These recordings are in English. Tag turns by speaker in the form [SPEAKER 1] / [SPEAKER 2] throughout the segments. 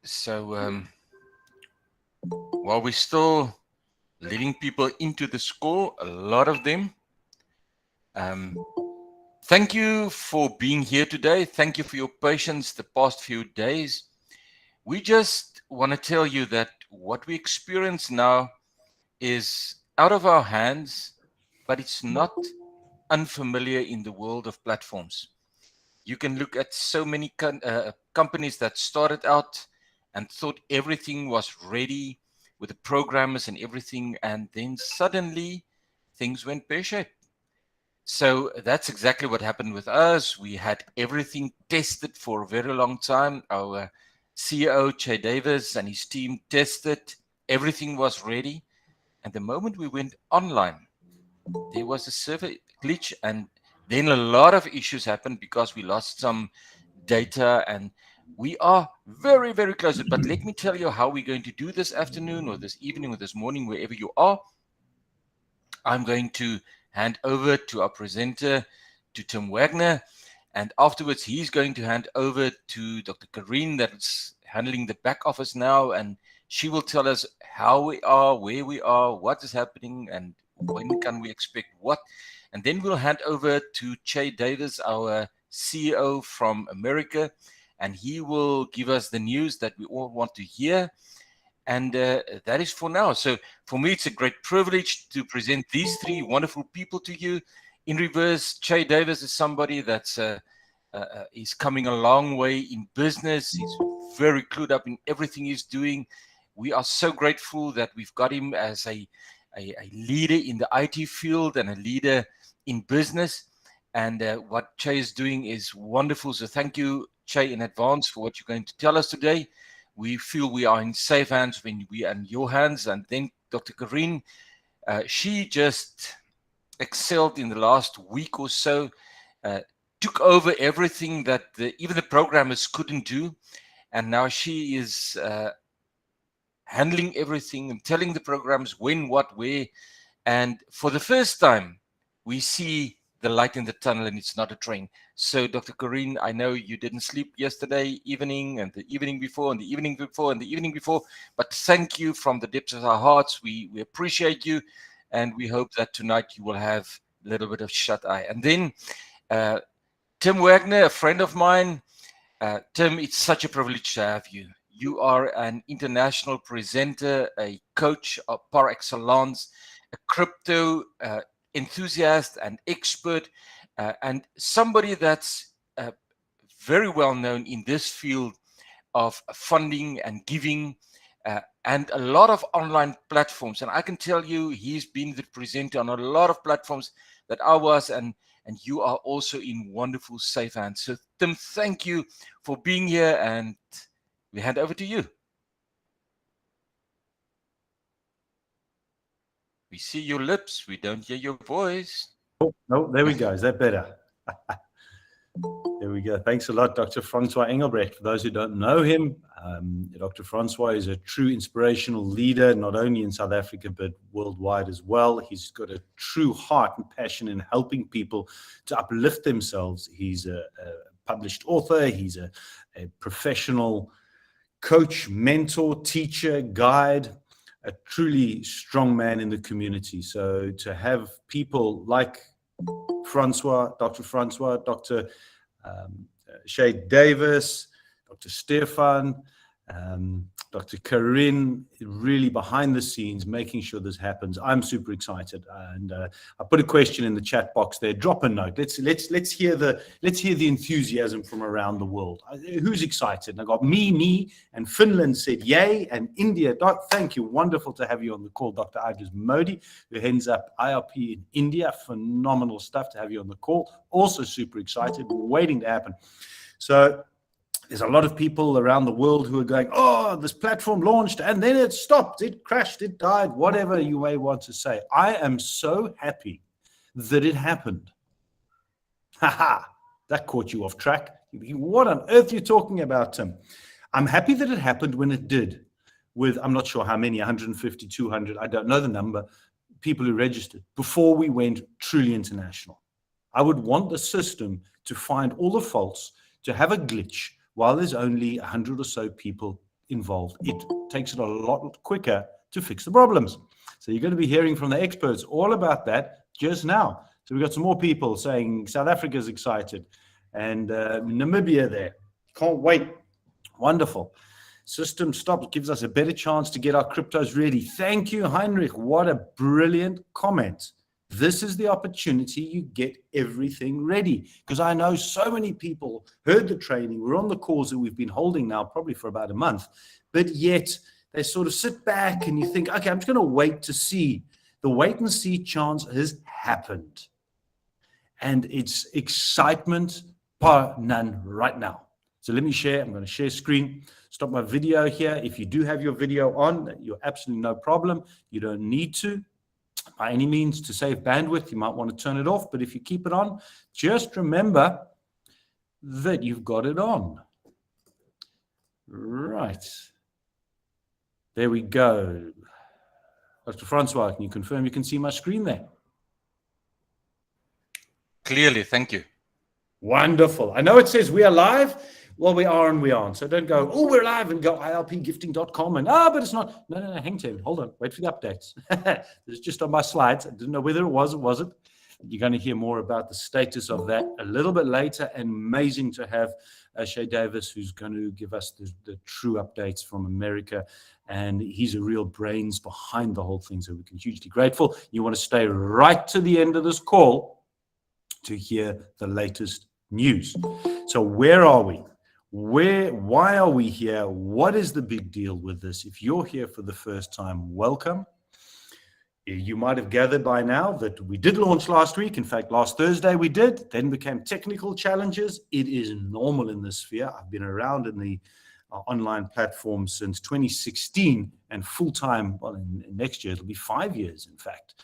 [SPEAKER 1] So while we're still letting people into the school, a lot of them, um, thank you for being here today. Thank you for your patience the past few days. We just want to tell you that what we experience now is out of our hands, but it's not unfamiliar in the world of platforms. You can look at so many companies that started out and thought everything was ready with the programmers and everything, and then suddenly things went pear-shaped. So that's exactly what happened with us. We had everything tested for a very long time. Our CEO, Che Davis, and his team tested. Everything was ready. And the moment we went online, there was a server glitch, and then a lot of issues happened because we lost some data, and we are very, very close. But let me tell you how we're going to do this afternoon or this evening or this morning, wherever you are. I'm going to hand over to our presenter, to Tim Wagner, and afterwards he's going to hand over to Dr. Karine, that's handling the back office now, and she will tell us how we are, where we are, what is happening, and when can we expect what. And then we'll hand over to Che Davis, our CEO from America, and he will give us the news that we all want to hear. And that is for now. So for me, it's a great privilege to present these three wonderful people to you. In reverse, Che Davis is somebody that's is coming a long way in business. He's very clued up in everything he's doing. We are so grateful that we've got him as a leader in the IT field and a leader in business. And what Che is doing is wonderful. So thank you, Che, in advance for what you're going to tell us today. We feel we are in safe hands when we are in your hands. And then Dr. Karine, she just excelled in the last week or so, took over everything that even the programmers couldn't do. And now she is handling everything and telling the programs when, what, where. And for the first time, we see the light in the tunnel, and it's not a train. So, Dr. Karine, I know you didn't sleep yesterday evening and the evening before and the evening before and the evening before, but thank you from the depths of our hearts. We appreciate you, and we hope that tonight you will have a little bit of shut eye. And then Tim Wagner, a friend of mine. Tim, it's such a privilege to have you. You are an international presenter, a coach par excellence, a crypto enthusiast and expert, and somebody that's very well known in this field of funding and giving, and a lot of online platforms. And I can tell you, he's been the presenter on a lot of platforms that I was, and you are also in wonderful, safe hands. So, Tim, thank you for being here, and we hand over to you. We see your lips, we don't hear your voice.
[SPEAKER 2] Oh, no, there we go. Is that better? There we go. Thanks a lot, Dr. Francois Engelbrecht. For those who don't know him, Dr. Francois is a true inspirational leader, not only in South Africa, but worldwide as well. He's got a true heart and passion in helping people to uplift themselves. He's a published author. He's a professional coach, mentor, teacher, guide, a truly strong man in the community. So to have people like Francois, Dr. Shay Davis, Dr. Stefan, Dr. Karine, really behind the scenes, making sure this happens. I'm super excited, and I put a question in the chat box there. Drop a note. Let's hear the enthusiasm from around the world. Who's excited? And I got me, and Finland said yay, and India. Thank you. Wonderful to have you on the call, Dr. Idris Modi, who heads up IRP in India. Phenomenal stuff to have you on the call. Also super excited. We're waiting to happen. So there's a lot of people around the world who are going, oh, this platform launched and then it stopped, it crashed, it died, whatever you may want to say. I am so happy that it happened. That caught you off track. What on earth are you talking about, Tim? I'm happy that it happened when it did, with, I'm not sure how many, 150, 200, I don't know the number, people who registered before we went truly international. I would want the system to find all the faults, to have a glitch, while there's only 100 or so people involved. It takes it a lot quicker to fix the problems. So you're going to be hearing from the experts all about that just now. So we've got some more people saying South Africa's excited and Namibia there. Can't wait. Wonderful. System stops gives us a better chance to get our cryptos ready. Thank you, Heinrich. What a brilliant comment. This is the opportunity you get everything ready. Because I know so many people heard the training. We're on the calls that we've been holding now probably for about a month. But yet they sort of sit back and you think, okay, I'm just going to wait to see. The wait and see chance has happened. And it's excitement par none right now. So let me share. I'm going to share screen. Stop my video here. If you do have your video on, you're absolutely no problem. You don't need to. By any means, to save bandwidth, you might want to turn it off. But if you keep it on, just remember that you've got it on. Right. There we go. Dr. Francois, can you confirm you can see my screen there?
[SPEAKER 1] Clearly, thank you.
[SPEAKER 2] Wonderful. I know it says we are live. Well, we are and we aren't. So don't go, oh, we're live and go irpgifting.com and, but it's not. No, hang on. Hold on. Wait for the updates. This is just on my slides. I didn't know whether it was or wasn't. You're going to hear more about the status of that a little bit later. And amazing to have Shay Davis, who's going to give us the true updates from America. And he's a real brains behind the whole thing. So we can hugely grateful. You want to stay right to the end of this call to hear the latest news. So where are we? Why are we here? What is the big deal with this? If you're here for the first time, welcome. You might have gathered by now that we did launch last week. In fact, last Thursday we did. Then became technical challenges. It is normal in this sphere. I've been around in the online platform since 2016 and full-time, well, in next year, it'll be 5 years, in fact.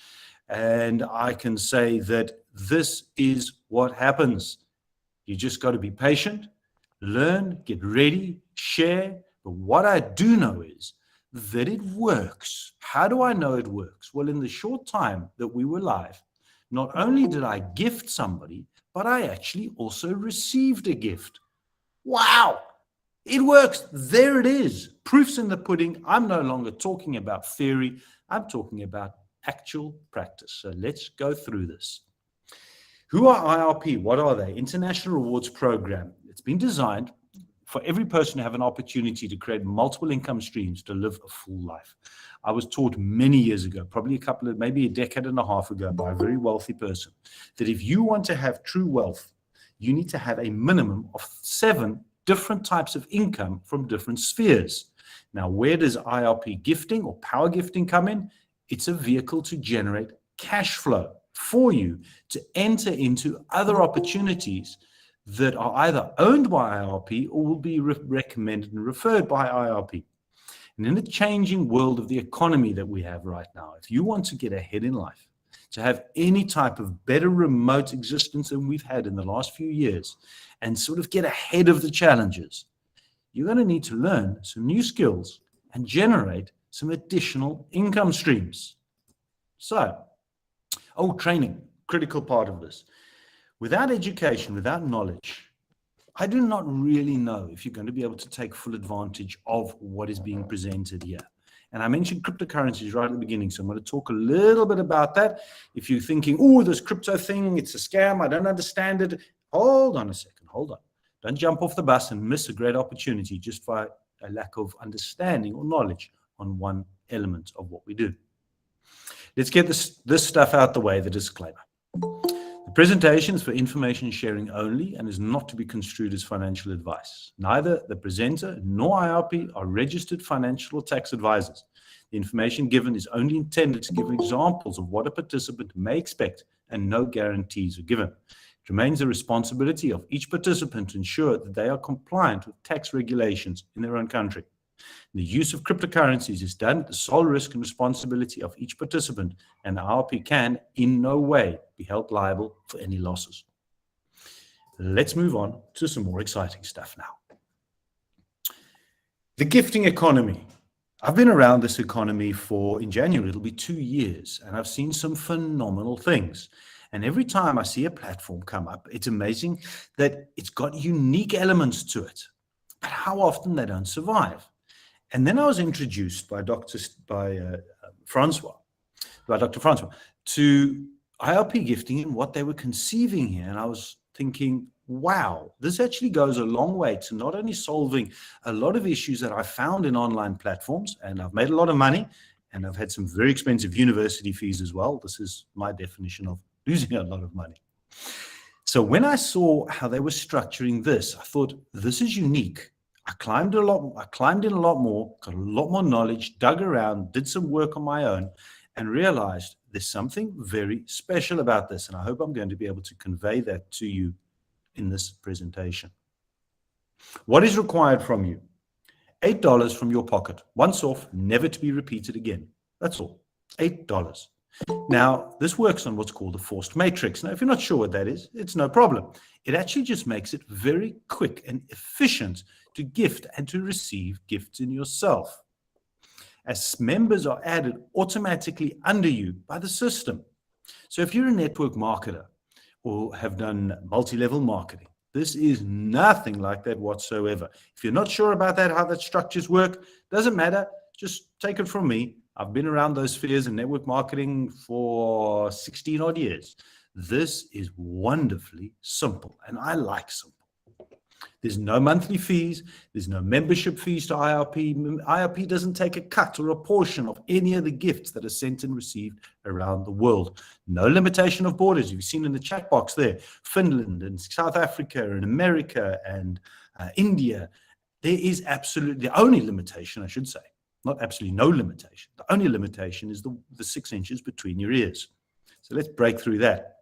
[SPEAKER 2] And I can say that this is what happens. You just got to be patient. Learn, get ready, share. But what I do know is that it works. How do I know it works? Well, in the short time that we were live, not only did I gift somebody, but I actually also received a gift. Wow, it works. There it is. Proof's in the pudding. I'm no longer talking about theory. I'm talking about actual practice. So let's go through this. Who are IRP? What are they? International Rewards Program. It's been designed for every person to have an opportunity to create multiple income streams to live a full life. I was taught many years ago, probably maybe a decade and a half ago, by a very wealthy person, that if you want to have true wealth, you need to have a minimum of 7 different types of income from different spheres. Now, where does IRP gifting or power gifting come in? It's a vehicle to generate cash flow for you to enter into other opportunities that are either owned by IRP or will be recommended and referred by IRP. And in the changing world of the economy that we have right now, if you want to get ahead in life, to have any type of better remote existence than we've had in the last few years, and sort of get ahead of the challenges, you're going to need to learn some new skills and generate some additional income streams. So, training, critical part of this. Without education, without knowledge, I do not really know if you're going to be able to take full advantage of what is being presented here. And I mentioned cryptocurrencies right at the beginning, so I'm going to talk a little bit about that. If you're thinking, oh, this crypto thing, it's a scam, I don't understand it. Hold on a second, hold on. Don't jump off the bus and miss a great opportunity just by a lack of understanding or knowledge on one element of what we do. Let's get this stuff out the way, the disclaimer. The presentation is for information sharing only and is not to be construed as financial advice. Neither the presenter nor IRP are registered financial or tax advisors. The information given is only intended to give examples of what a participant may expect, and no guarantees are given. It remains the responsibility of each participant to ensure that they are compliant with tax regulations in their own country. The use of cryptocurrencies is done at the sole risk and responsibility of each participant, and the IRP can in no way be held liable for any losses. Let's move on to some more exciting stuff now. The gifting economy. I've been around this economy in January, it'll be 2 years, and I've seen some phenomenal things. And every time I see a platform come up, it's amazing that it's got unique elements to it, but how often they don't survive. And then I was introduced by Dr. Francois, to IRP Gifting and what they were conceiving here. And I was thinking, wow, this actually goes a long way to not only solving a lot of issues that I found in online platforms, and I've made a lot of money, and I've had some very expensive university fees as well. This is my definition of losing a lot of money. So when I saw how they were structuring this, I thought, this is unique. I climbed in a lot more, got a lot more knowledge, dug around, did some work on my own, and realized there's something very special about this. And I hope I'm going to be able to convey that to you in this presentation. What is required from you? $8 from your pocket, once off, never to be repeated again. That's all, $8. Now, this works on what's called a forced matrix. Now, if you're not sure what that is, it's no problem. It actually just makes it very quick and efficient to gift and to receive gifts in yourself, as members are added automatically under you by the system. So if you're a network marketer or have done multi-level marketing, this is nothing like that whatsoever. If you're not sure about that, how that structures work, doesn't matter. Just take it from me. I've been around those spheres in network marketing for 16 odd years. This is wonderfully simple, and I like simple. There's no monthly fees. There's no membership fees to IRP. IRP doesn't take a cut or a portion of any of the gifts that are sent and received around the world. No limitation of borders. You've seen in the chat box there, Finland and South Africa and America and India. There is absolutely the only limitation, I should say, not absolutely no limitation. The only limitation is the 6 inches between your ears. So let's break through that.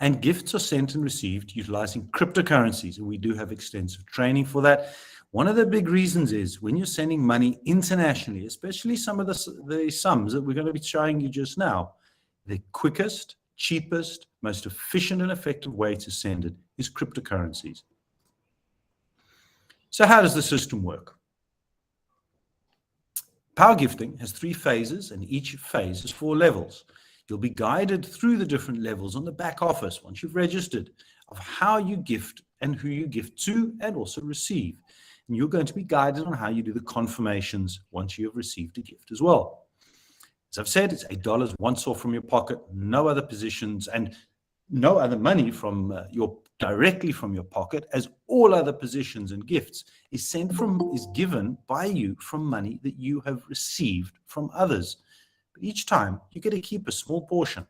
[SPEAKER 2] And gifts are sent and received utilizing cryptocurrencies, and we do have extensive training for that. One of the big reasons is when you're sending money internationally, especially some of the sums that we're going to be showing you just now, the quickest, cheapest, most efficient and effective way to send it is cryptocurrencies. So how does the system work? Power Gifting has 3 phases, and each phase is 4 levels. You'll be guided through the different levels on the back office once you've registered of how you gift and who you gift to and also receive. And you're going to be guided on how you do the confirmations once you have received a gift as well. As I've said, it's $8 once off from your pocket, no other positions and no other money from directly from your pocket, as all other positions and gifts is given by you from money that you have received from others. Each time you get to keep a small portion.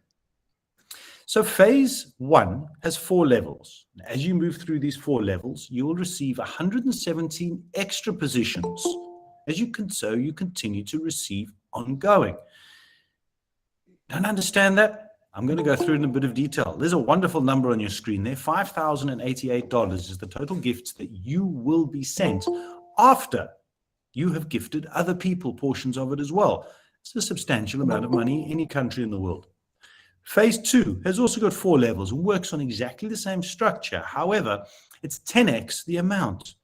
[SPEAKER 2] So phase 1 has 4 levels. As you move through these 4 levels, you will receive 117 extra positions. As you continue to receive ongoing. Don't understand that? I'm going to go through it in a bit of detail. There's a wonderful number on your screen there. $5,088 is the total gifts that you will be sent after you have gifted other people portions of it as well. It's a substantial amount of money in any country in the world. Phase 2 has also got 4 levels and works on exactly the same structure. However, it's 10x the amount.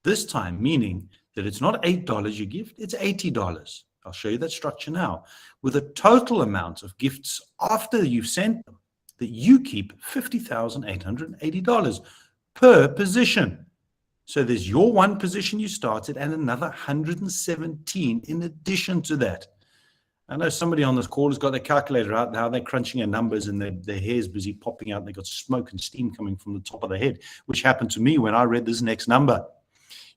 [SPEAKER 2] This time, meaning that it's not $8 you gift, it's $80. I'll show you that structure now. With a total amount of gifts after you've sent them that you keep $50,880 per position. So there's your one position you started and another 117 in addition to that. I know somebody on this call has got their calculator out now. They're crunching their numbers and their hair's busy popping out. They've got smoke and steam coming from the top of their head, which happened to me when I read this next number.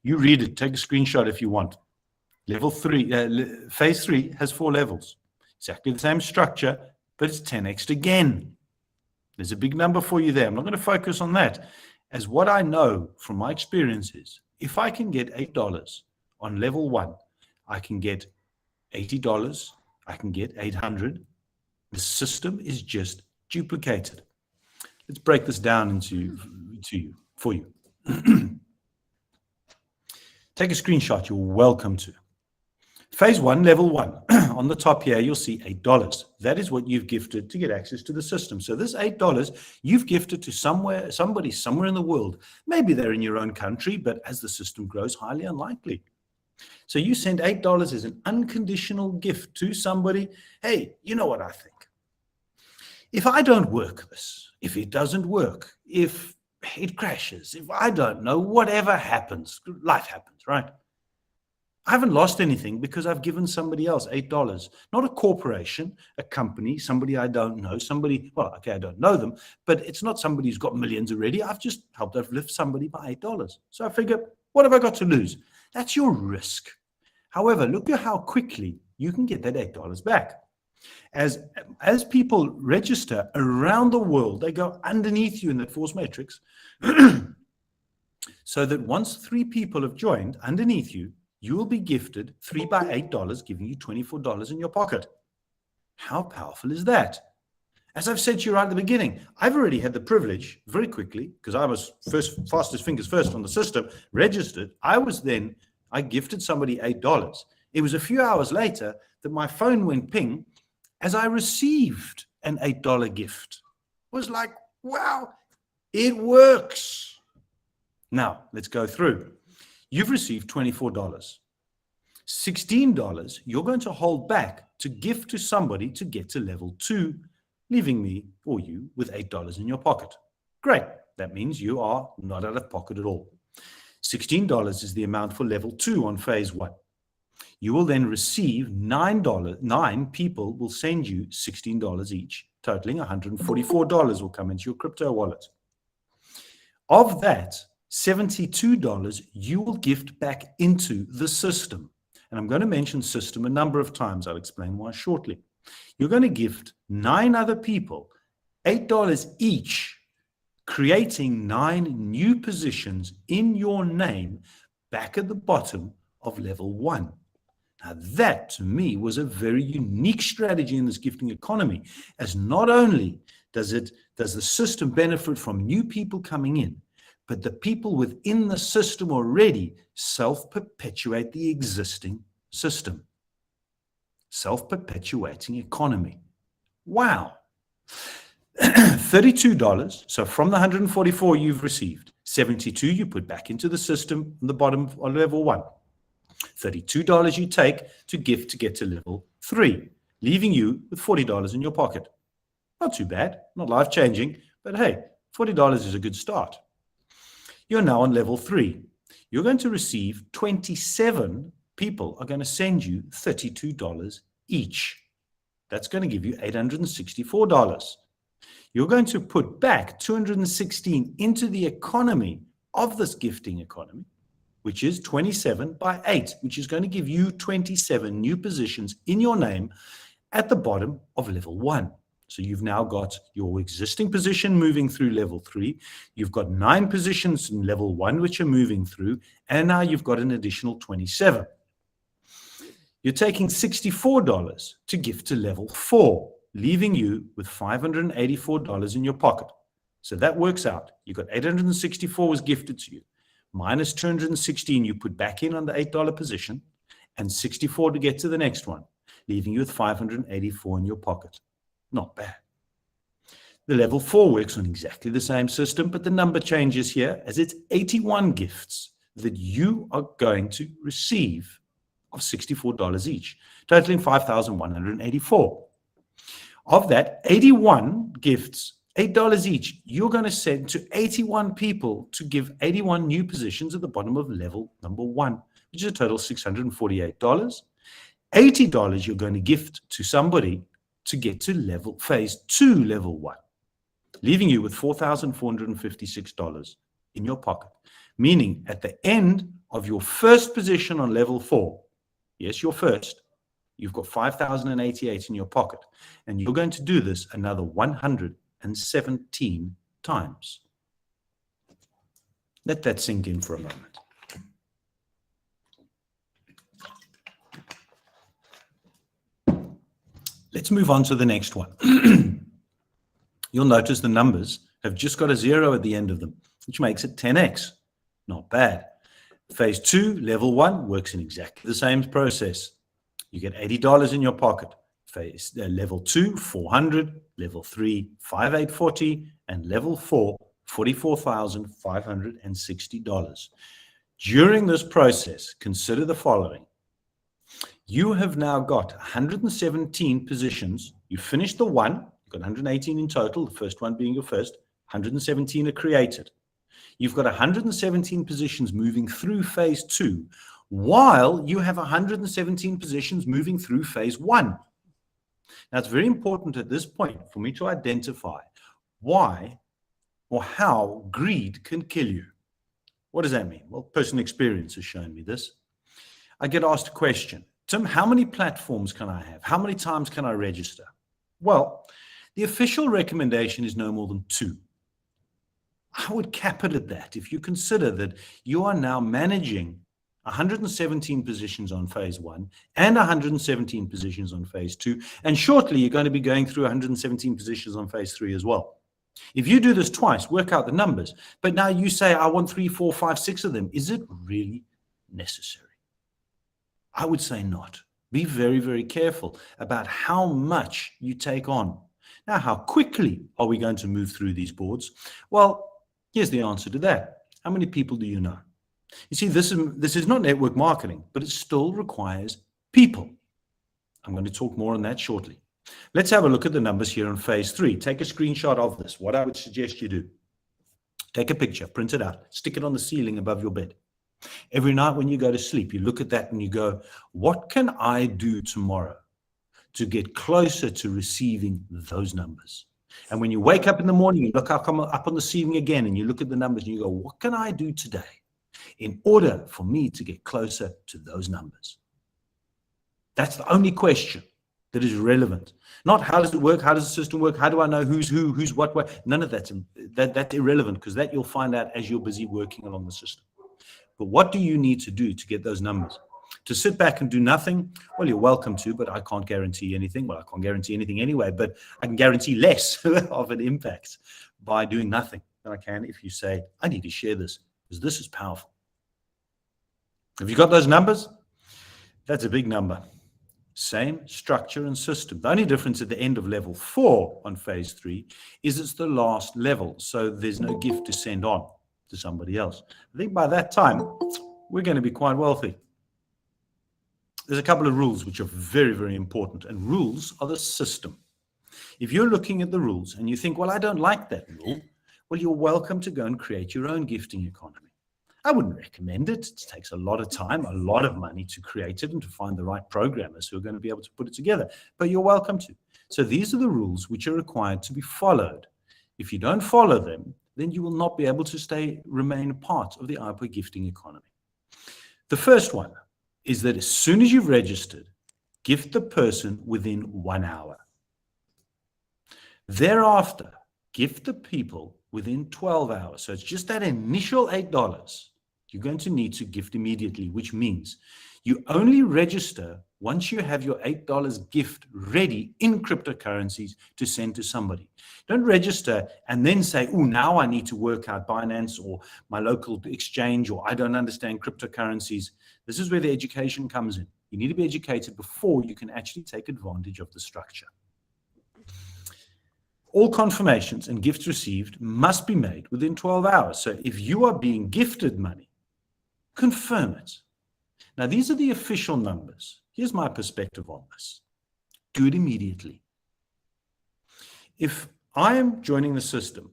[SPEAKER 2] You read it. Take a screenshot if you want. Phase 3 has 4 levels. Exactly the same structure, but it's 10x again. There's a big number for you there. I'm not going to focus on that. As what I know from my experience is, if I can get $8 on level 1, I can get $80, I can get $800. The system is just duplicated. Let's break this down for you. Take a screenshot, you're welcome to. Phase 1, level 1. On the top here, you'll see $8. That is what you've gifted to get access to the system. So this $8 you've gifted to somebody somewhere in the world. Maybe they're in your own country, but as the system grows, highly unlikely. So you send $8 as an unconditional gift to somebody. Hey, you know what I think? If I don't work this, if it doesn't work, if it crashes, if I don't know, whatever happens, life happens, right? I haven't lost anything because I've given somebody else $8, not a corporation, a company, somebody I don't know, somebody, well, okay, I don't know them, but it's not somebody who's got millions already. I've just helped uplift somebody by $8. So I figure, what have I got to lose? That's your risk. However, look at how quickly you can get that $8 back. As people register around the world, they go underneath you in that force matrix, so that once 3 people have joined underneath you, you will be gifted 3 by $8, giving you $24 in your pocket. How powerful is that? As I've said to you right at the beginning, I've already had the privilege very quickly, because I was fastest fingers first on the system, registered. I gifted somebody $8. It was a few hours later that my phone went ping as I received an $8 gift. It was like, wow, it works. Now, let's go through. You've received $24. $16 you're going to hold back to gift to somebody to get to level 2, leaving me or you with $8 in your pocket. Great. That means you are not out of pocket at all. $16 is the amount for level 2 on phase 1. You will then receive $9. 9 people will send you $16 each, totaling $144 will come into your crypto wallet. Of that, $72 you will gift back into the system. And I'm going to mention system a number of times. I'll explain why shortly. You're going to gift 9 other people $8 each, creating 9 new positions in your name back at the bottom of level 1. Now that to me was a very unique strategy in this gifting economy, as not only does the system benefit from new people coming in, but the people within the system already self-perpetuate the existing system. Self-perpetuating economy. Wow. $32. So from the 144 you've received, 72 you put back into the system on the bottom of level 1. $32 you take to gift to get to level 3, leaving you with $40 in your pocket. Not too bad, not life-changing, but hey, $40 is a good start. You're now on level 3. You're going to receive 27 people are going to send you $32 each. That's going to give you $864. You're going to put back 216 into the economy of this gifting economy, which is 27 by 8, which is going to give you 27 new positions in your name at the bottom of level 1. So you've now got your existing position moving through level 3. You've got 9 positions in level 1, which are moving through. And now you've got an additional 27. You're taking $64 to gift to level 4, leaving you with $584 in your pocket. So that works out. You got $864 was gifted to you, minus 216 you put back in on the $8 position, and 64 to get to the next one, leaving you with $584 in your pocket. Not bad. The level 4 works on exactly the same system, but the number changes here as it's 81 gifts that you are going to receive of $64 each, totaling $5,184. Of that, 81 gifts, $8 each, you're going to send to 81 people to give 81 new positions at the bottom of level number 1, which is a total $648. $80 you're going to gift to somebody to get to phase 2, level 1, leaving you with $4,456 in your pocket. Meaning at the end of your first position on level 4, yes, your first, you've got $5,088 in your pocket. And you're going to do this another 117 times. Let that sink in for a moment. Let's move on to the next one. You'll notice the numbers have just got a 0 at the end of them, which makes it 10x. Not bad. Phase 2, level 1, works in exactly the same process. You get $80 in your pocket. Phase level 2, $400, level 3, $5,840, and level 4, $44,560. During this process, consider the following. You have now got 117 positions. You finished the 1, you've got 118 in total, the first one being your first, 117 are created. You've got 117 positions moving through phase 2, while you have 117 positions moving through phase 1. Now, it's very important at this point for me to identify why or how greed can kill you. What does that mean? Well, personal experience has shown me this. I get asked a question, Tim, how many platforms can I have? How many times can I register? Well, the official recommendation is no more than 2. I would cap it at that. If you consider that you are now managing 117 positions on phase 1 and 117 positions on phase 2, and shortly you're going to be going through 117 positions on phase 3 as well. If you do this twice, work out the numbers. But now you say, I want 3, 4, 5, 6 of them. Is it really necessary? I would say not. Be very, very careful about how much you take on. Now, how quickly are we going to move through these boards? Well, here's the answer to that. How many people do you know? You see, this is not network marketing, but it still requires people. I'm going to talk more on that shortly. Let's have a look at the numbers here on phase 3. Take a screenshot of this. What I would suggest you do, take a picture, print it out, stick it on the ceiling above your bed. Every night when you go to sleep, you look at that and you go, what can I do tomorrow to get closer to receiving those numbers? And when you wake up in the morning, you look up on the ceiling again and you look at the numbers and you go, what can I do today in order for me to get closer to those numbers? That's the only question that is relevant. Not how does it work, how does the system work, how do I know who's who, who's what. None of that's irrelevant, because that you'll find out as you're busy working along the system. But what do you need to do to get those numbers? To sit back and do nothing? Well, you're welcome to, but I can't guarantee anything. Well, I can't guarantee anything anyway, but I can guarantee less of an impact by doing nothing than I can if you say, I need to share this, because this is powerful. Have you got those numbers? That's a big number. Same structure and system. The only difference at the end of level 4 on phase 3 is it's the last level. So there's no gift to send on to somebody else. I think by that time, we're going to be quite wealthy. There's a couple of rules which are very, very important. And rules are the system. If you're looking at the rules and you think, well, I don't like that rule, well, you're welcome to go and create your own gifting economy. I wouldn't recommend it. It takes a lot of time, a lot of money to create it and to find the right programmers who are going to be able to put it together. But you're welcome to. So these are the rules which are required to be followed. If you don't follow them, then you will not be able to remain part of the IRP gifting economy. The first one is that as soon as you've registered, gift the person within 1 hour. Thereafter, gift the people within 12 hours. So it's just that initial $8 you're going to need to gift immediately, which means you only register once you have your $8 gift ready in cryptocurrencies to send to somebody. Don't register and then say, oh, now I need to work out Binance or my local exchange, or I don't understand cryptocurrencies. This is where the education comes in. You need to be educated before you can actually take advantage of the structure. All confirmations and gifts received must be made within 12 hours. So if you are being gifted money, confirm it. Now, these are the official numbers. Here's my perspective on this. Do it immediately. If I am joining the system,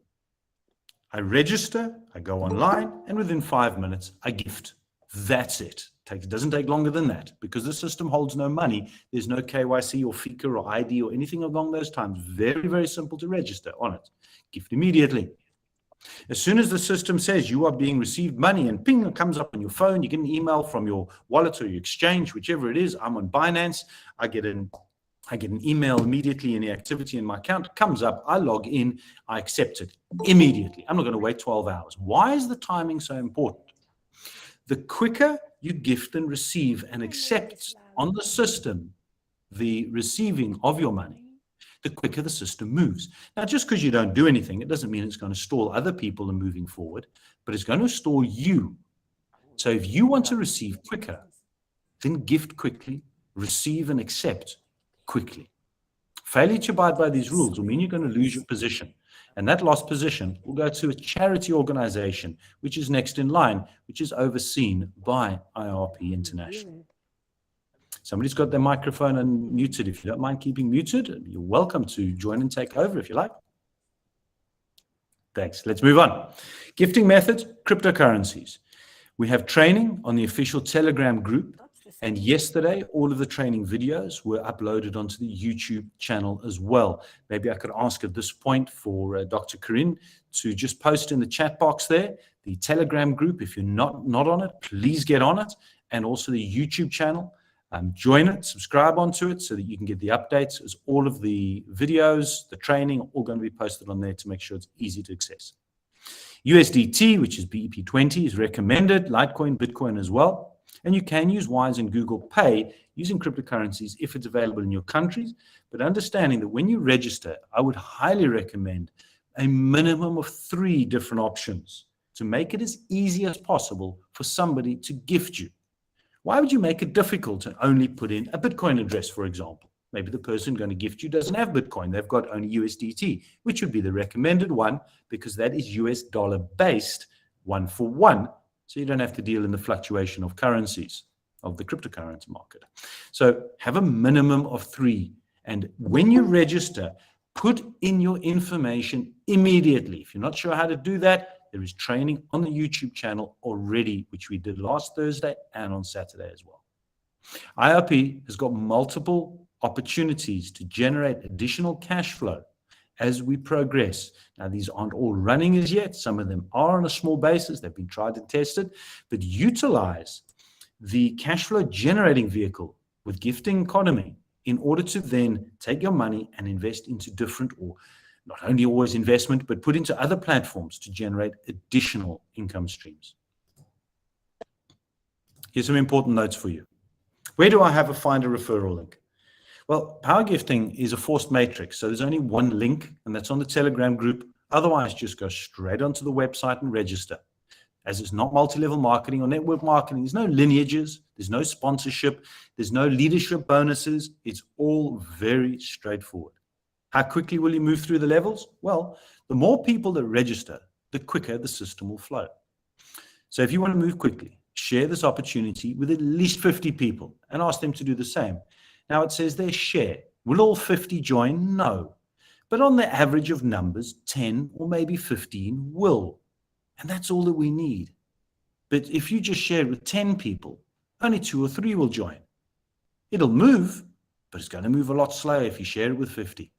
[SPEAKER 2] I register, I go online, and within 5 minutes, I gift. That's it. It doesn't take longer than that, because the system holds no money. There's no KYC or FICA or ID or anything along those times. Very, very simple to register on it. Gift immediately. As soon as the system says you are being received money and ping, it comes up on your phone, you get an email from your wallet or your exchange, whichever it is. I'm on Binance. I get an email immediately in the activity in my account. It comes up. I log in. I accept it immediately. I'm not going to wait 12 hours. Why is the timing so important? The quicker you gift and receive and accept on the system the receiving of your money, the quicker the system moves. Now, just because you don't do anything, it doesn't mean it's going to stall other people in moving forward, but it's going to stall you. So if you want to receive quicker, then gift quickly, receive and accept quickly. Failure to abide by these rules will mean you're going to lose your position. And that lost position will go to a charity organization, which is next in line, which is overseen by IRP International. Somebody's got their microphone unmuted. If you don't mind keeping muted, you're welcome to join and take over if you like. Thanks. Let's move on. Gifting methods, cryptocurrencies. We have training on the official Telegram group. And yesterday, all of the training videos were uploaded onto the YouTube channel as well. Maybe I could ask at this point for Dr. Corinne to just post in the chat box there, the Telegram group. If you're not on it, please get on it. And also the YouTube channel. Join it, subscribe onto it so that you can get the updates, as all of the videos, the training, are all going to be posted on there to make sure it's easy to access. USDT, which is BEP20, is recommended, Litecoin, Bitcoin as well. And you can use Wise and Google Pay using cryptocurrencies if it's available in your countries. But understanding that when you register, I would highly recommend a minimum of 3 different options to make it as easy as possible for somebody to gift you. Why would you make it difficult to only put in a Bitcoin address, for example? Maybe the person going to gift you doesn't have Bitcoin. They've got only USDT, which would be the recommended one because that is US dollar based 1-for-1. So you don't have to deal in the fluctuation of currencies of the cryptocurrency market. So have a minimum of 3. And when you register, put in your information immediately. If you're not sure how to do that, there is training on the YouTube channel already, which we did last Thursday and on Saturday as well. IRP has got multiple opportunities to generate additional cash flow as we progress. Now, these aren't all running as yet. Some of them are on a small basis. They've been tried and tested. But utilize the cash flow generating vehicle with Gifting Economy in order to then take your money and invest into different, or not only always investment, but put into other platforms to generate additional income streams. Here's some important notes for you. Where do I have a find a referral link? Well, Power Gifting is a forced matrix, so there's only one link, and that's on the Telegram group. Otherwise, just go straight onto the website and register. As it's not multi-level marketing or network marketing, there's no lineages, there's no sponsorship, there's no leadership bonuses. It's all very straightforward. How quickly will you move through the levels? Well, the more people that register, the quicker the system will flow. So if you want to move quickly, share this opportunity with at least 50 people and ask them to do the same. Now it says there share. Will all 50 join? No. But on the average of numbers, 10 or maybe 15 will. And that's all that we need. But if you just share it with 10 people, only 2 or 3 will join. It'll move, but it's going to move a lot slower if you share it with 50.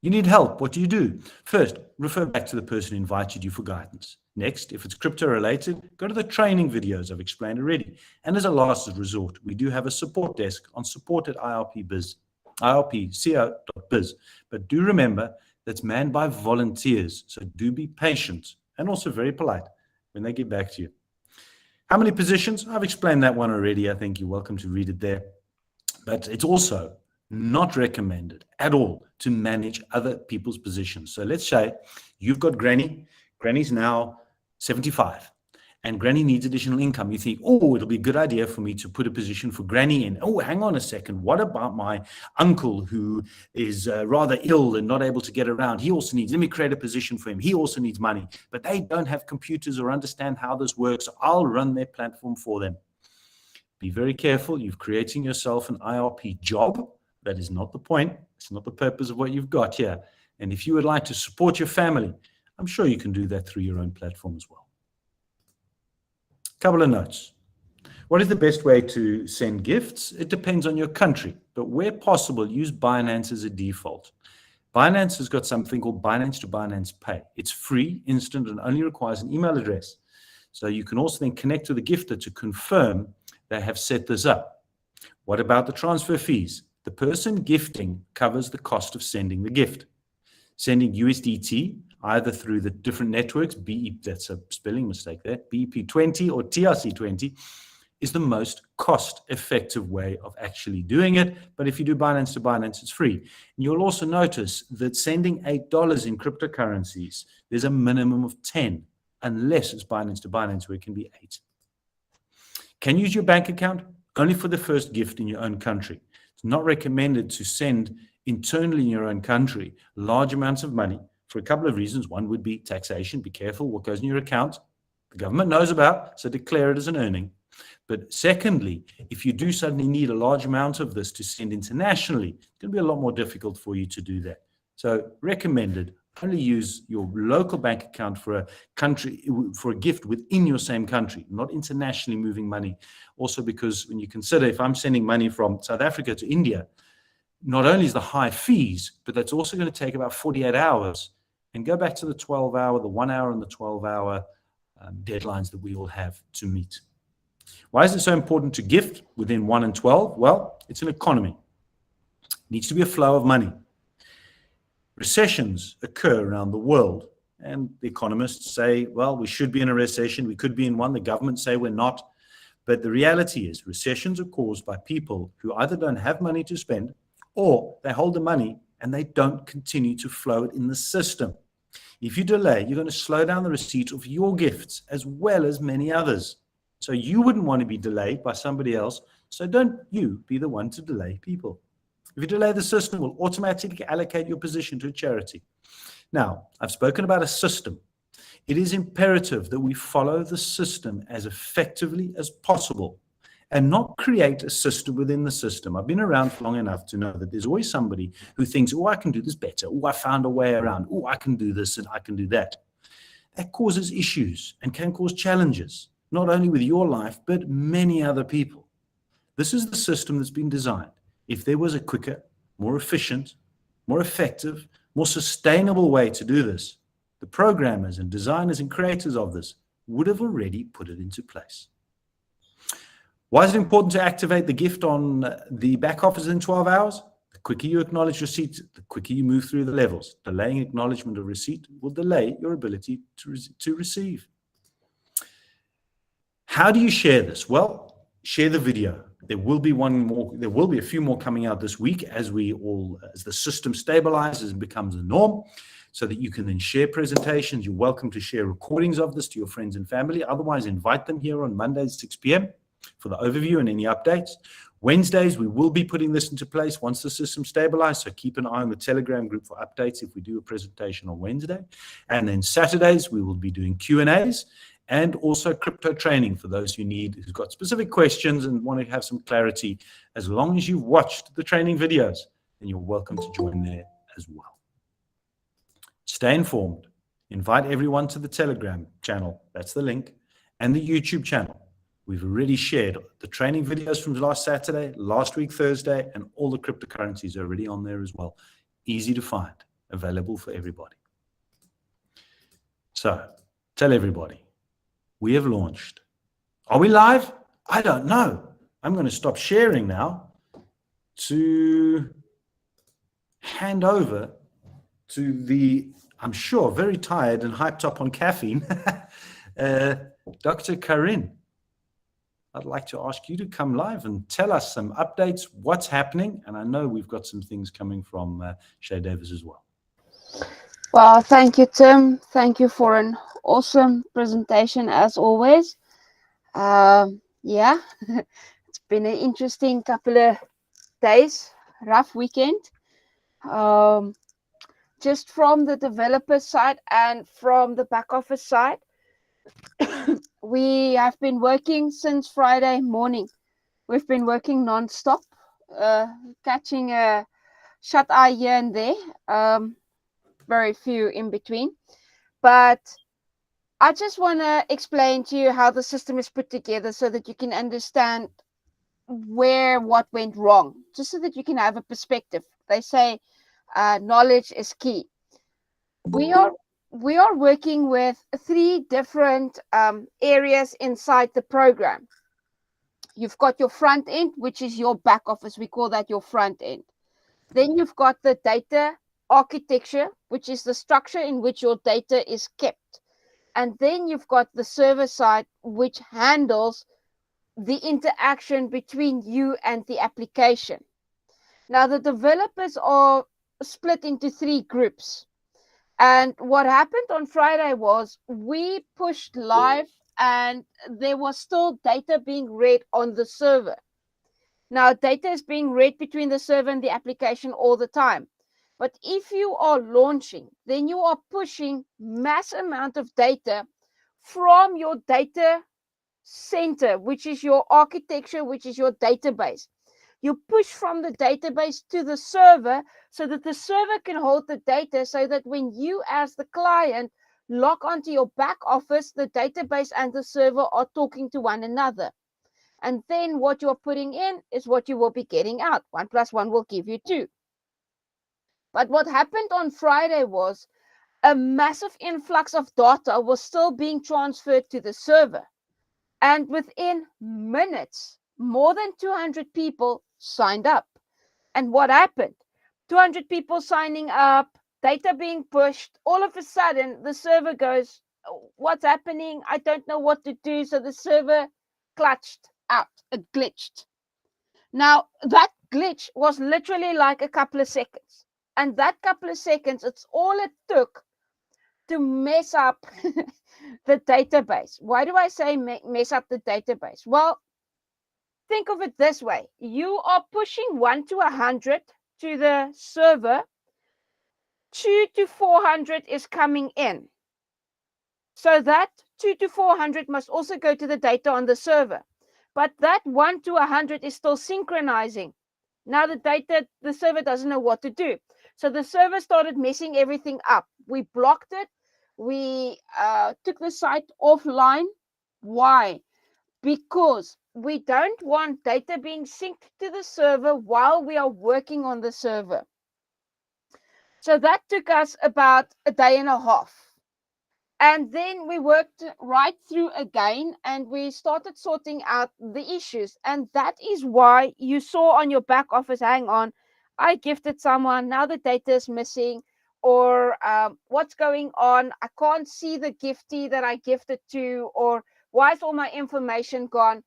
[SPEAKER 2] You need help. What do you do? First, refer back to the person who invited you for guidance. Next, if it's crypto related, go to the training videos I've explained already. And as a last resort, we do have a support desk on support@irpco.biz. But do remember that's manned by volunteers. So do be patient and also very polite when they get back to you. How many positions? I've explained that one already. I think you're welcome to read it there. But it's also not recommended at all to manage other people's positions. So let's say you've got Granny. Granny's now 75 and Granny needs additional income. You think, oh, it'll be a good idea for me to put a position for Granny in. Oh, hang on a second. What about my uncle who is rather ill and not able to get around? He also needs, let me create a position for him. He also needs money, but they don't have computers or understand how this works. So I'll run their platform for them. Be very careful. You're creating yourself an IRP job. That is not the point. It's not the purpose of what you've got here. And if you would like to support your family, I'm sure you can do that through your own platform as well. Couple of notes. What is the best way to send gifts? It depends on your country, but where possible, use Binance as a default. Binance has got something called Binance to Binance Pay. It's free, instant, and only requires an email address. So you can also then connect to the gifter to confirm they have set this up. What about the transfer fees? The person gifting covers the cost of sending the gift. Sending USDT, either through the different networks, that's a spelling mistake there, BEP20 or TRC20, is the most cost-effective way of actually doing it. But if you do Binance to Binance, it's free. And you'll also notice that sending $8 in cryptocurrencies, there's a minimum of 10, unless it's Binance to Binance, where it can be 8. Can you use your bank account? Only for the first gift in your own country. It's not recommended to send internally in your own country large amounts of money for a couple of reasons. One would be taxation. Be careful what goes in your account. The government knows about, so declare it as an earning. But secondly, if you do suddenly need a large amount of this to send internationally, it's going to be a lot more difficult for you to do that. So recommended Only use your local bank account for a gift within your same country, not internationally moving money. Also, because when you consider if I'm sending money from South Africa to India, not only is the high fees, but that's also going to take about 48 hours. And go back to the 12-hour, the 1 hour, and the 12-hour deadlines that we all have to meet. Why is it so important to gift within 1 and 12? Well, it's an economy. It needs to be a flow of money. Recessions occur around the world, and the economists say, well, we should be in a recession. We could be in one. The government say we're not. But the reality is recessions are caused by people who either don't have money to spend or they hold the money and they don't continue to flow it in the system. If you delay, you're going to slow down the receipt of your gifts as well as many others. So you wouldn't want to be delayed by somebody else. So don't you be the one to delay people. If you delay, the system will automatically allocate your position to a charity. Now, I've spoken about a system. It is imperative that we follow the system as effectively as possible and not create a system within the system. I've been around for long enough to know that there's always somebody who thinks, oh, I can do this better. Oh, I found a way around. Oh, I can do this and I can do that. That causes issues and can cause challenges, not only with your life, but many other people. This is the system that's been designed. If there was a quicker, more efficient, more effective, more sustainable way to do this, the programmers and designers and creators of this would have already put it into place. Why is it important to activate the gift on the back office in 12 hours? The quicker you acknowledge receipt, the quicker you move through the levels. Delaying acknowledgement of receipt will delay your ability to receive. How do you share this? Well, share the video. There will be a few more coming out this week as the system stabilizes and becomes the norm, so that you can then share presentations. You're welcome to share recordings of this to your friends and family. Otherwise, invite them here on Mondays, 6 p.m. for the overview and any updates. Wednesdays, we will be putting this into place once the system stabilizes, so keep an eye on the Telegram group for updates if we do a presentation on Wednesday. And then Saturdays, we will be doing Q&As and also crypto training for those who've got specific questions and want to have some clarity. As long as you've watched the training videos, then you're welcome to join there as well. Stay informed. Invite everyone to the Telegram channel. That's the link. And the YouTube channel. We've already shared the training videos from last Saturday, last week, Thursday, and all the cryptocurrencies are already on there as well. Easy to find, available for everybody. So tell everybody, we have launched. Are we live? I don't know. I'm going to stop sharing now to hand over to the, I'm sure, very tired and hyped up on caffeine, Dr. Karin. I'd like to ask you to come live and tell us some updates, what's happening. And I know we've got some things coming from Shay Davis as well.
[SPEAKER 3] Well, thank you, Tim. Thank you for an awesome presentation as always. Yeah, it's been an interesting couple of days, rough weekend. Just from the developer side and from the back office side, we have been working since Friday morning. We've been working non-stop, catching a shut-eye here and there, very few in between. But I just want to explain to you how the system is put together so that you can understand what went wrong, just so that you can have a perspective. They say knowledge is key. We are working with 3 different areas inside the program. You've got your front end, which is your back office. We call that your front end. Then you've got the data architecture, which is the structure in which your data is kept. And then you've got the server side, which handles the interaction between you and the application. Now, the developers are split into 3 groups. And what happened on Friday was we pushed live and there was still data being read on the server. Now, data is being read between the server and the application all the time. But if you are launching, then you are pushing mass amount of data from your data center, which is your architecture, which is your database. You push from the database to the server so that the server can hold the data, so that when you as the client log onto your back office, the database and the server are talking to one another. And then what you're putting in is what you will be getting out. 1 + 1 will give you 2. But what happened on Friday was a massive influx of data was still being transferred to the server. And within minutes, more than 200 people signed up. And what happened? 200 people signing up, data being pushed. All of a sudden, the server goes, what's happening? I don't know what to do. So the server clutched out. It glitched. Now, that glitch was literally like a couple of seconds. And that couple of seconds, it's all it took to mess up the database. Why do I say mess up the database? Well, think of it this way. You are pushing 1 to 100 to the server. 2 to 400 is coming in. So that 2 to 400 must also go to the data on the server. But that 1 to 100 is still synchronizing. Now the server doesn't know what to do. So the server started messing everything up. We blocked it. We took the site offline. Why? Because we don't want data being synced to the server while we are working on the server. So that took us about a day and a half. And then we worked right through again, and we started sorting out the issues. And that is why you saw on your back office, hang on, I gifted someone, now the data is missing, or what's going on? I can't see the giftee that I gifted to, or why is all my information gone?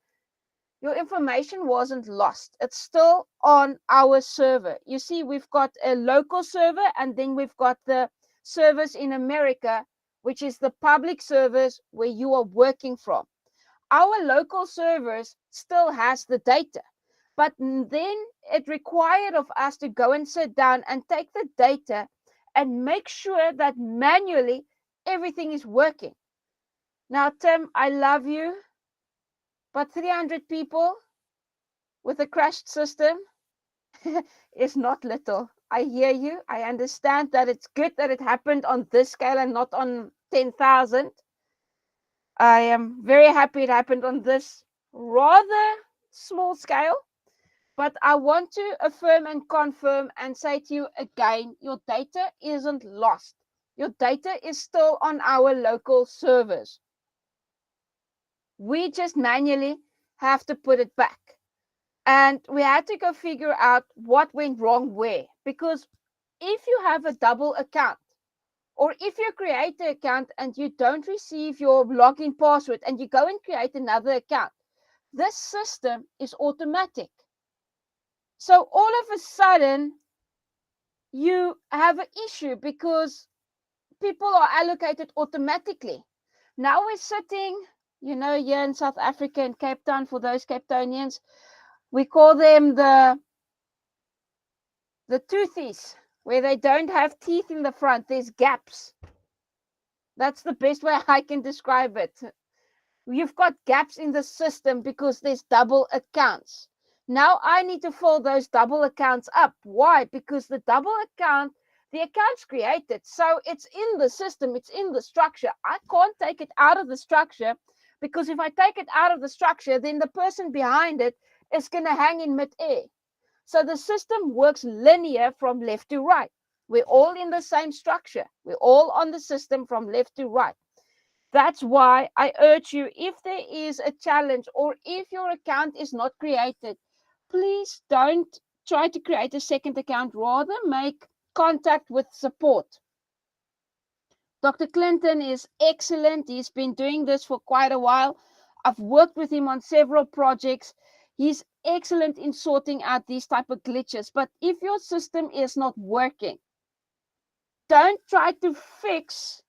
[SPEAKER 3] Your information wasn't lost. It's still on our server. You see, we've got a local server, and then we've got the servers in America, which is the public servers where you are working from. Our local servers still has the data, but then it required of us to go and sit down and take the data and make sure that manually everything is working. Now, Tim, I love you, but 300 people with a crashed system is not little. I hear you. I understand that it's good that it happened on this scale and not on 10,000. I am very happy it happened on this rather small scale. But I want to affirm and confirm and say to you again, your data isn't lost. Your data is still on our local servers. We just manually have to put it back. And we had to go figure out what went wrong where. Because if you have a double account, or if you create an account and you don't receive your login password and you go and create another account, this system is automatic. So all of a sudden, you have an issue because people are allocated automatically. Now we're sitting, here in South Africa, in Cape Town, for those Cape Townians, we call them the toothies, where they don't have teeth in the front. There's gaps. That's the best way I can describe it. You've got gaps in the system because there's double accounts. Now I need to fill those double accounts up. Why? Because the double account, the account's created. So it's in the system, it's in the structure. I can't take it out of the structure, because if I take it out of the structure, then the person behind it is going to hang in midair. So the system works linear from left to right. We're all in the same structure. We're all on the system from left to right. That's why I urge you, if there is a challenge or if your account is not created, please don't try to create a second account. Rather, make contact with support. Dr. Clinton is excellent. He's been doing this for quite a while. I've worked with him on several projects. He's excellent in sorting out these type of glitches. But if your system is not working, don't try to fix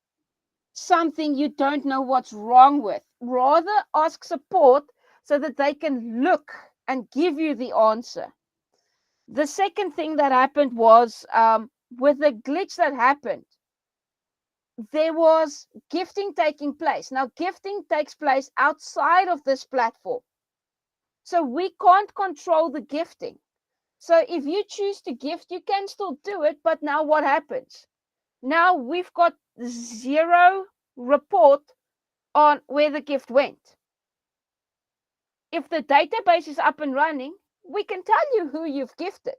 [SPEAKER 3] something you don't know what's wrong with. Rather, ask support so that they can look and give you the answer. The second thing that happened was, with the glitch that happened, there was gifting taking place. Now, gifting takes place outside of this platform. So we can't control the gifting. So if you choose to gift, you can still do it. But now what happens? Now we've got zero report on where the gift went. If the database is up and running, we can tell you who you've gifted.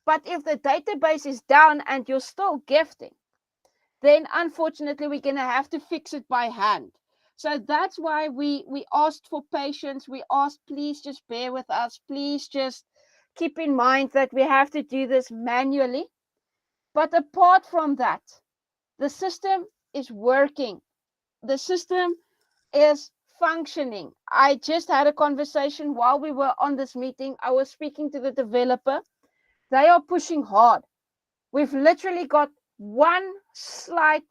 [SPEAKER 3] But if the database is down and you're still gifting, then unfortunately we're going to have to fix it by hand. So that's why we asked for patience. We asked, please just bear with us. Please just keep in mind that we have to do this manually. But apart from that, the system is working. The system is functioning. I just had a conversation while we were on this meeting. I was speaking to the developer. They are pushing hard. We've literally got one slight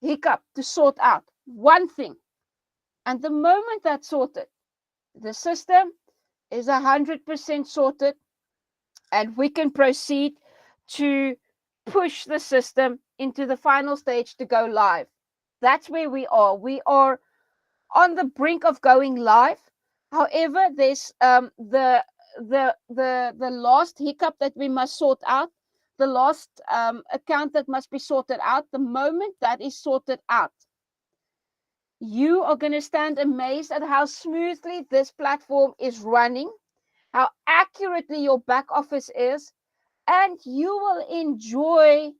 [SPEAKER 3] hiccup to sort out, one thing. And the moment that's sorted, the system is 100% sorted, and we can proceed to push the system into the final stage to go live. That's where we are. We are on the brink of going live. However, there's the last hiccup that we must sort out, the last account that must be sorted out. The moment that is sorted out, you are going to stand amazed at how smoothly this platform is running, how accurately your back office is, and you will enjoy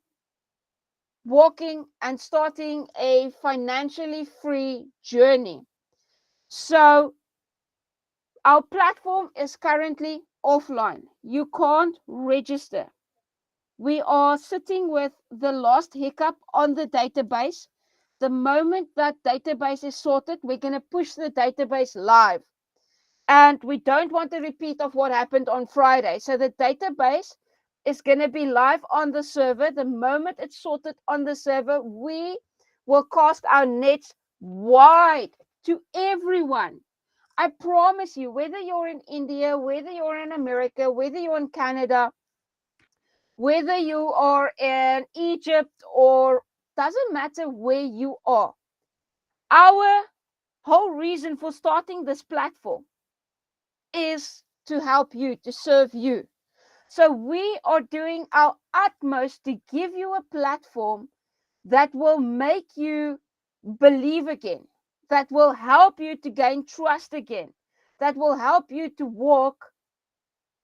[SPEAKER 3] walking and starting a financially free journey. So our platform is currently offline. You can't register. We are sitting with the last hiccup on the database. The moment that database is sorted, we're going to push the database live. And we don't want a repeat of what happened on Friday. So the database is going to be live on the server. The moment it's sorted on the server, we will cast our nets wide to everyone. I promise you, whether you're in India, whether you're in America, whether you're in Canada, whether you are in Egypt, or doesn't matter where you are, our whole reason for starting this platform is to help you, to serve you. So we are doing our utmost to give you a platform that will make you believe again, that will help you to gain trust again, that will help you to walk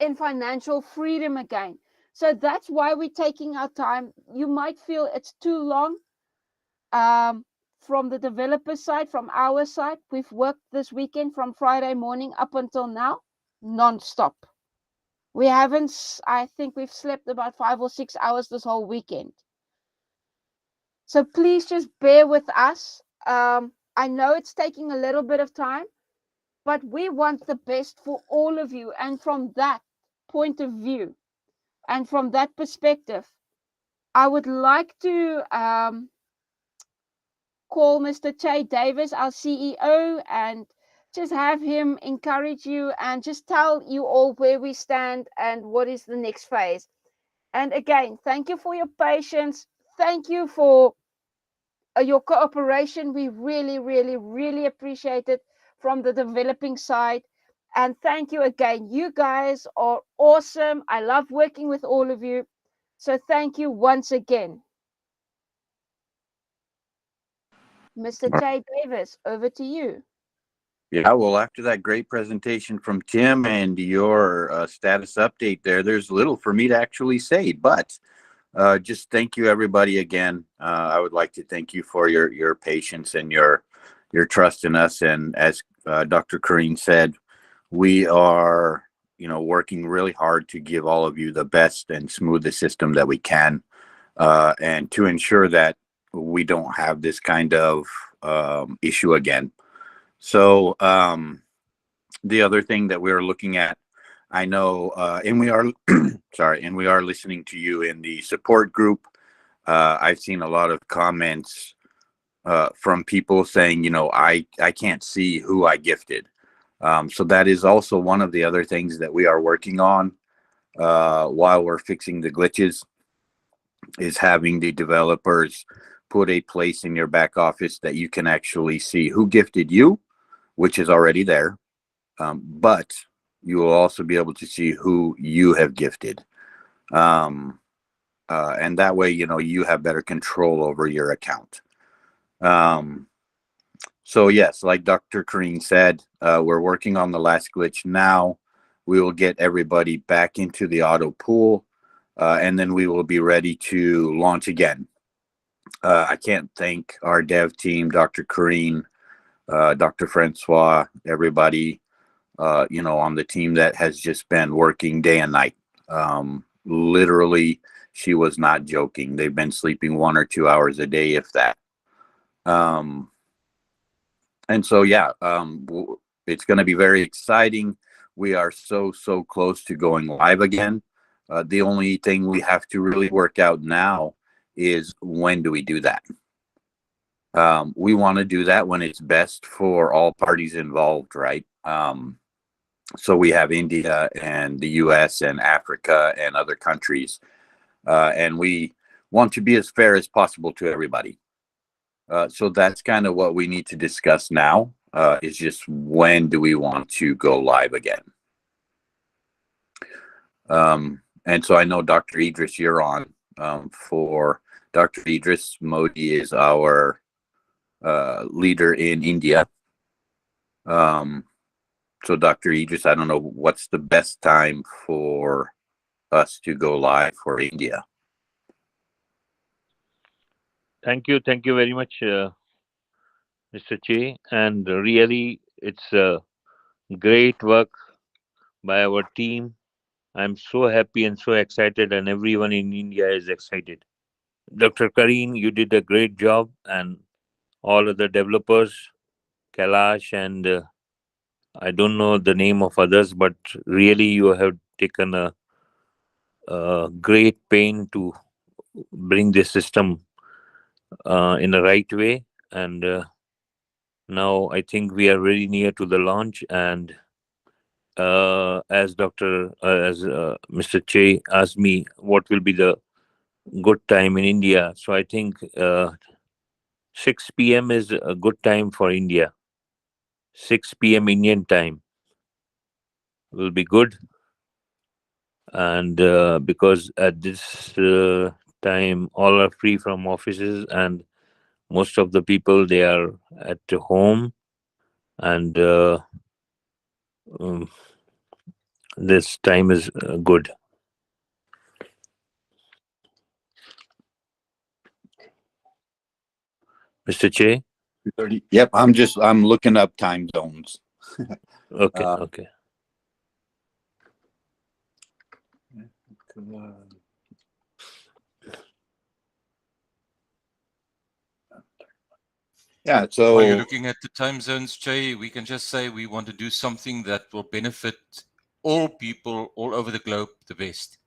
[SPEAKER 3] in financial freedom again. So that's why we're taking our time. You might feel it's too long. From the developer side, from our side, we've worked this weekend from Friday morning up until now, non-stop. We haven't, I think we've slept about 5 or 6 hours this whole weekend. So please just bear with us. I know it's taking a little bit of time, but we want the best for all of you. And from that point of view, and from that perspective, I would like to call Mr. Che Davis, our CEO, and just have him encourage you and just tell you all where we stand and what is the next phase. And again, thank you for your patience. Thank you for your cooperation. We really, really, really appreciate it from the developing side. And thank you again. You guys are awesome. I love working with all of you. So thank you once again. Mr. Che Davis, over to you.
[SPEAKER 4] Yeah, well, after that great presentation from Tim and your status update there's little for me to actually say, but just thank you, everybody, again. I would like to thank you for your patience and your trust in us. And as Dr. Kareen said, we are, working really hard to give all of you the best and smoothest system that we can, and to ensure that we don't have this kind of issue again. So the other thing that we're looking at, I know, and we are sorry, and we are listening to you in the support group. I've seen a lot of comments from people saying, I can't see who I gifted. So that is also one of the other things that we are working on while we're fixing the glitches, is having the developers put a place in your back office that you can actually see who gifted you, which is already there. But you will also be able to see who you have gifted. And that way, you have better control over your account. So yes, like Dr. Kareen said, we're working on the last glitch now. We will get everybody back into the auto pool, and then we will be ready to launch again. I can't thank our dev team, Dr. Kareen, Dr. Francois, everybody, on the team that has just been working day and night. Literally, she was not joking. They've been sleeping 1 or 2 hours a day, if that. And so, yeah, it's going to be very exciting. We are so close to going live again. The only thing we have to really work out now is when do we do that? We want to do that when it's best for all parties involved, right? So we have India and the US and Africa and other countries. And we want to be as fair as possible to everybody. So that's kind of what we need to discuss now, is just when do we want to go live again? And so I know Dr. Idris, you're on. For Dr. Idris, Modi is our leader in India. So Dr. Idris, I don't know what's the best time for us to go live for India.
[SPEAKER 5] Thank you very much, Mr. Che. And really, it's great work by our team. I'm so happy and so excited, and everyone in India is excited. Dr. Kareen, you did a great job, and all of the developers, Kailash, and I don't know the name of others, but really you have taken a great pain to bring this system in the right way. And now I think we are very near to the launch. And as Mr. Che asked me, what will be the good time in India? So I think 6 p.m. is a good time for India. 6 p.m. Indian time will be good. And because at this time, all are free from offices, and most of the people, they are at home. And this time is good. Mr. Che?
[SPEAKER 4] 30. Yep, I'm looking up time zones.
[SPEAKER 5] Okay, okay.
[SPEAKER 4] Yeah, so
[SPEAKER 1] While you're looking at the time zones, Jay, we can just say we want to do something that will benefit all people all over the globe the best.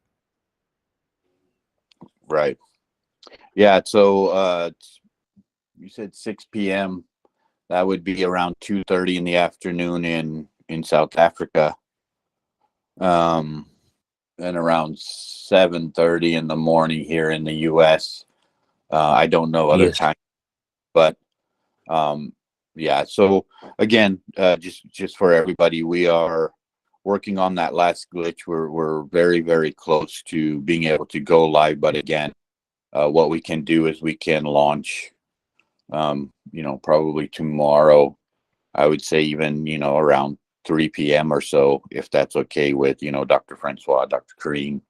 [SPEAKER 4] right. Yeah, so you said 6 p.m. That would be around 2:30 in the afternoon in South Africa. And around 7:30 in the morning here in the US. I don't know other
[SPEAKER 5] Yes.
[SPEAKER 4] time, but yeah. So again, just for everybody, we are working on that last glitch. We're very close to being able to go live. But again, what we can do is we can launch, probably tomorrow. I would say even around 3 p.m. or so, if that's okay with Dr. Francois, Dr. Kareen.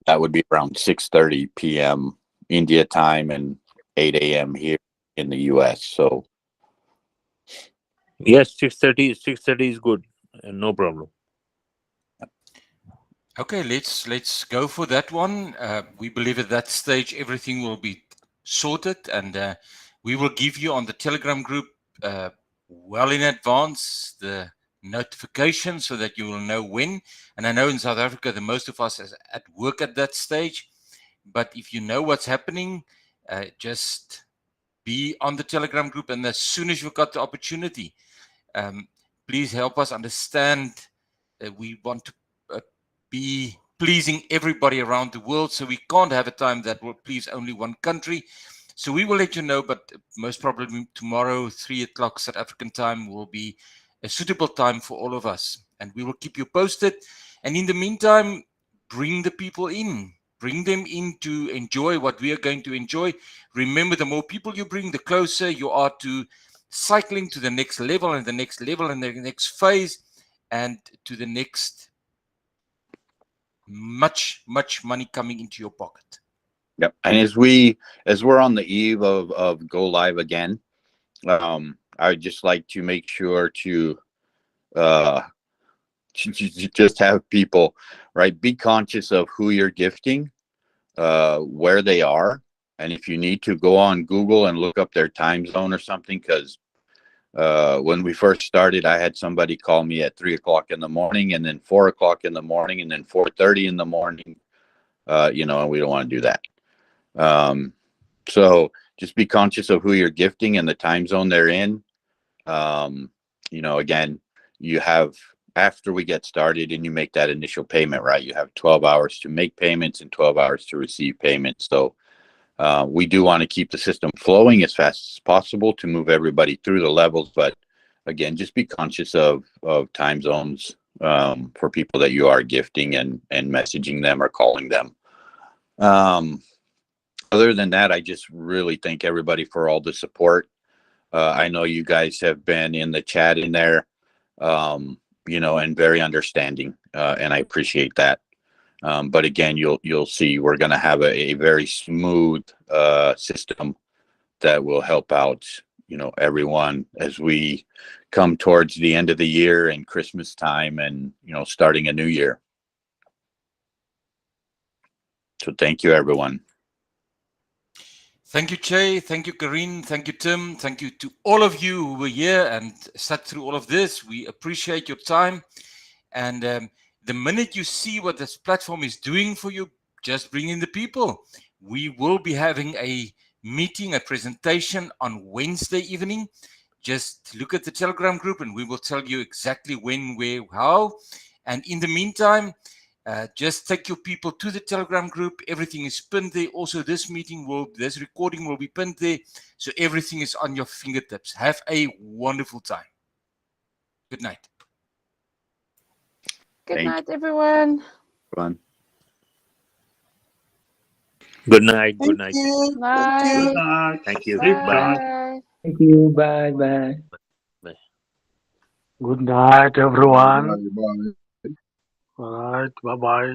[SPEAKER 4] That would be around 6:30 p.m. India time and 8 a.m. here in the US. So
[SPEAKER 5] Yes, 6:30 is good. No problem.
[SPEAKER 1] Okay, let's go for that one. We believe at that stage everything will be sorted, and we will give you on the Telegram group well in advance the notification so that you will know when. And I know in South Africa, the most of us is at work at that stage. But if you know what's happening, just be on the Telegram group, and as soon as you've got the opportunity, please help us understand that we want to be pleasing everybody around the world, so we can't have a time that will please only one country. So we will let you know, but most probably tomorrow, 3 o'clock South African time, will be a suitable time for all of us. And we will keep you posted. And in the meantime, bring the people in. Bring them in to enjoy what we are going to enjoy. Remember, the more people you bring, the closer you are to cycling to the next level and the next level and the next phase and to the next much money coming into your pocket.
[SPEAKER 4] Yep. And as we're on the eve of go live again, I would just like to make sure to just have people, right, be conscious of who you're gifting, where they are, and if you need to, go on Google and look up their time zone or something, because when we first started, I had somebody call me at 3 o'clock in the morning, and then 4 o'clock in the morning, and then 4:30 in the morning, and we don't want to do that. So just be conscious of who you're gifting and the time zone they're in. Again, you have, after we get started and you make that initial payment, right, you have 12 hours to make payments and 12 hours to receive payments. So we do want to keep the system flowing as fast as possible to move everybody through the levels. But again, just be conscious of time zones for people that you are gifting and messaging them or calling them. Other than that, I just really thank everybody for all the support. I know you guys have been in the chat in there, and very understanding, and I appreciate that. But again, you'll see we're going to have a very smooth system that will help out, everyone as we come towards the end of the year and Christmas time and, starting a new year. So thank you, everyone.
[SPEAKER 1] Thank you, Che. Thank you, Karine. Thank you, Tim. Thank you to all of you who were here and sat through all of this. We appreciate your time. And the minute you see what this platform is doing for you, just bring in the people. We will be having a meeting, a presentation on Wednesday evening. Just look at the Telegram group and we will tell you exactly when, where, how. And in the meantime, just take your people to the Telegram group. Everything is pinned there. Also, this recording will be pinned there. So everything is on your fingertips. Have a wonderful time. Good night.
[SPEAKER 3] Good night, everyone.
[SPEAKER 4] Fun.
[SPEAKER 5] Good night. Good night.
[SPEAKER 3] Bye.
[SPEAKER 5] Thank you.
[SPEAKER 6] Sleep
[SPEAKER 5] Bye.
[SPEAKER 6] tight.
[SPEAKER 3] Bye.
[SPEAKER 6] Thank you. Bye. Bye.
[SPEAKER 5] Bye.
[SPEAKER 6] Good night, everyone.
[SPEAKER 7] Bye.
[SPEAKER 6] All right. Bye bye.